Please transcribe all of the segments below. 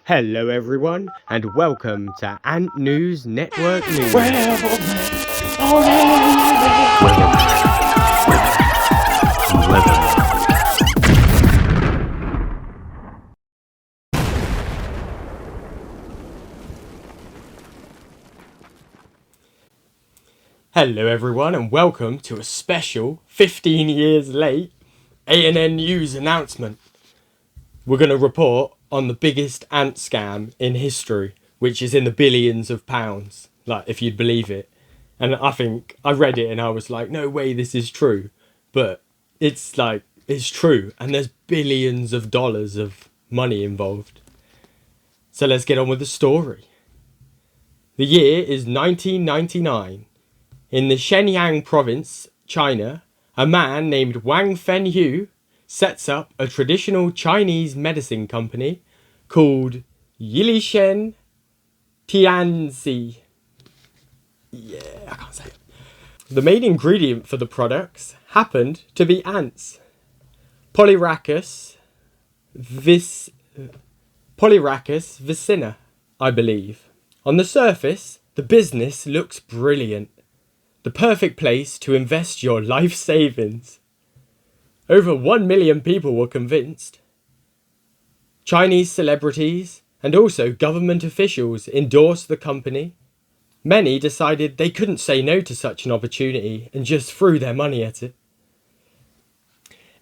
Hello everyone and welcome to Ant News Network News. Hello everyone and welcome to a special 15 years late ANN News announcement. We're going to report on the biggest ant scam in history, which is in the billions of pounds, like if you'd believe it. And I think I read it and I was like, no way this is true. But it's true. And there's billions of dollars of money involved. So let's get on with the story. The year is 1999. In the Shenyang province, China, a man named Wang Fenyu sets up a traditional Chinese medicine company called Yilishen Tianzi. Yeah, I can't say it. The main ingredient for the products happened to be ants. Polyrhacus vicina, I believe. On the surface, the business looks brilliant. The perfect place to invest your life savings. Over 1 million people were convinced. Chinese celebrities and also government officials endorsed the company. Many decided they couldn't say no to such an opportunity and just threw their money at it.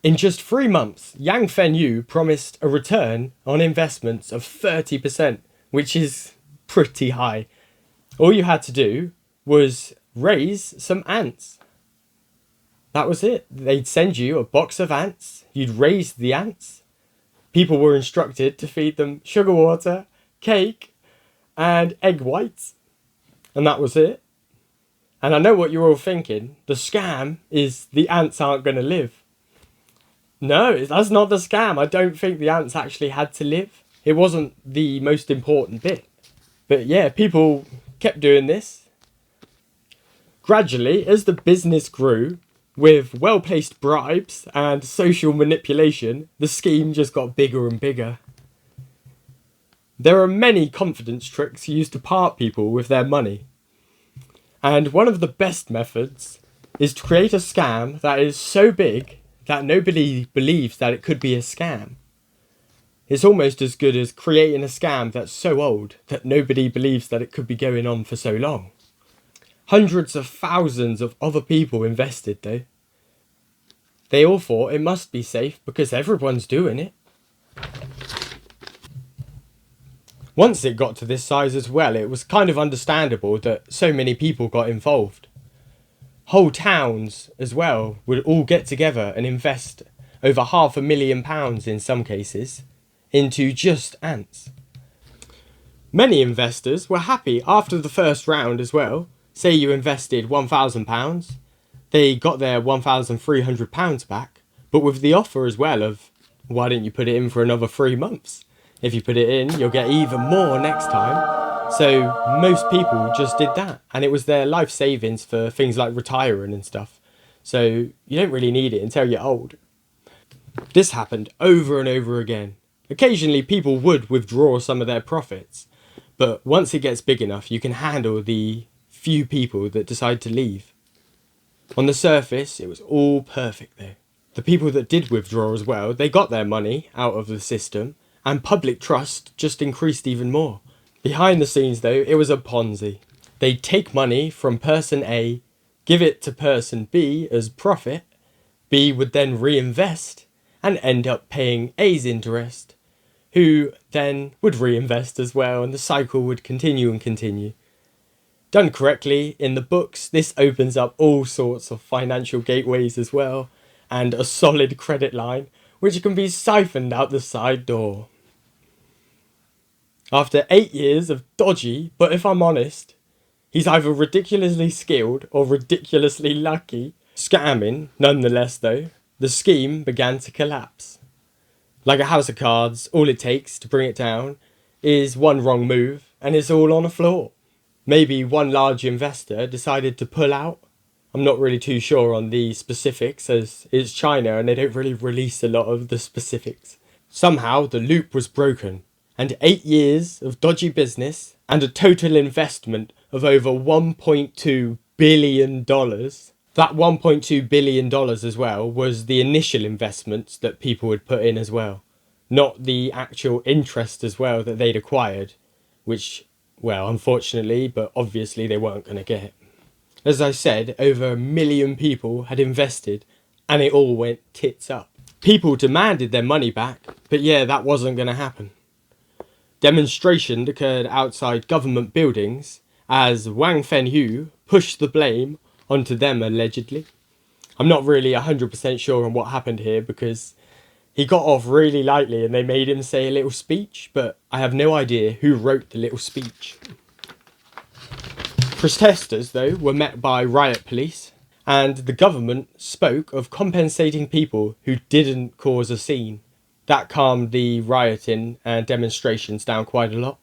In just 3 months, Yang Fenyu promised a return on investments of 30%, which is pretty high. All you had to do was raise some ants. That was it. They'd send you a box of ants. You'd raise the ants. People were instructed to feed them sugar water, cake, and egg whites. And that was it. And I know what you're all thinking. The scam is the ants aren't going to live. No, that's not the scam. I don't think the ants actually had to live. It wasn't the most important bit. But yeah, people kept doing this. Gradually, as the business grew, with well-placed bribes and social manipulation, the scheme just got bigger and bigger. There are many confidence tricks used to part people with their money. And one of the best methods is to create a scam that is so big that nobody believes that it could be a scam. It's almost as good as creating a scam that's so old that nobody believes that it could be going on for so long. Hundreds of thousands of other people invested though. They all thought it must be safe because everyone's doing it. Once it got to this size as well, it was kind of understandable that so many people got involved. Whole towns as well would all get together and invest over £500,000 in some cases into just ants. Many investors were happy after the first round as well. Say you invested £1,000, they got their £1,300 back, but with the offer as well of, why don't you put it in for another 3 months? If you put it in, you'll get even more next time. So most people just did that, and it was their life savings for things like retiring and stuff. So you don't really need it until you're old. This happened over and over again. Occasionally people would withdraw some of their profits, but once it gets big enough, you can handle the few people that decide to leave. On the surface, it was all perfect though. The people that did withdraw as well, they got their money out of the system, and public trust just increased even more. Behind the scenes though, it was a Ponzi. They'd take money from person A, give it to person B as profit, B would then reinvest and end up paying A's interest, who then would reinvest as well, and the cycle would continue and continue. Done correctly in the books, this opens up all sorts of financial gateways as well, and a solid credit line, which can be siphoned out the side door. After 8 years of dodgy, but if I'm honest, he's either ridiculously skilled or ridiculously lucky scamming, nonetheless though, the scheme began to collapse. Like a house of cards, all it takes to bring it down is one wrong move, and it's all on the floor. Maybe one large investor decided to pull out. I'm not really too sure on the specifics as it's China and they don't really release a lot of the specifics. Somehow the loop was broken and 8 years of dodgy business and a total investment of over $1.2 billion. That $1.2 billion as well was the initial investments that people would put in as well, not the actual interest as well that they'd acquired, which, well, unfortunately, but obviously they weren't going to get. As I said, over 1 million people had invested and it all went tits up. People demanded their money back, but yeah, that wasn't going to happen. Demonstrations occurred outside government buildings as Wang Fenghui pushed the blame onto them allegedly. I'm not really 100% sure on what happened here because he got off really lightly and they made him say a little speech, but I have no idea who wrote the little speech. Protesters, though, were met by riot police, and the government spoke of compensating people who didn't cause a scene. That calmed the rioting and demonstrations down quite a lot.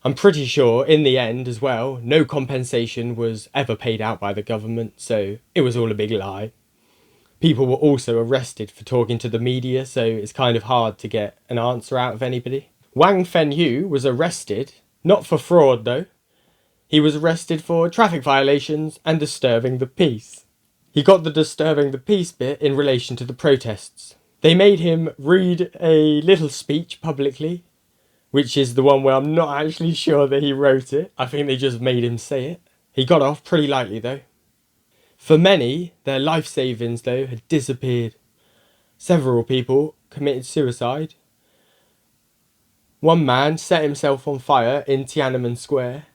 I'm pretty sure in the end as well, no compensation was ever paid out by the government, so it was all a big lie. People were also arrested for talking to the media, so it's kind of hard to get an answer out of anybody. Wang Fenghui was arrested, not for fraud though. He was arrested for traffic violations and disturbing the peace. He got the disturbing the peace bit in relation to the protests. They made him read a little speech publicly, which is the one where I'm not actually sure that he wrote it. I think they just made him say it. He got off pretty lightly though. For many, their life savings though had disappeared. Several people committed suicide. One man set himself on fire in Tiananmen Square.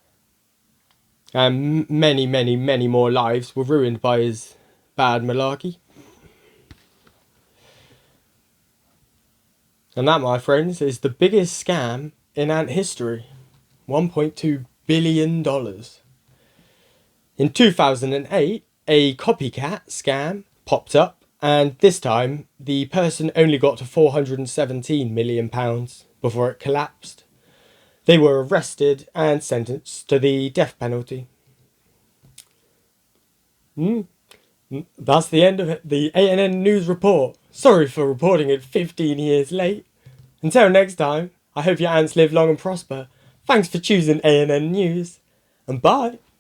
And many, many, many more lives were ruined by his bad malarkey. And that, my friends, is the biggest scam in ant history. $1.2 billion. In 2008, a copycat scam popped up, and this time the person only got to £417 million before it collapsed. They were arrested and sentenced to the death penalty. That's the end of it. The ANN News Report. Sorry for reporting it 15 years late. Until next time, I hope your ants live long and prosper. Thanks for choosing ANN News, and bye.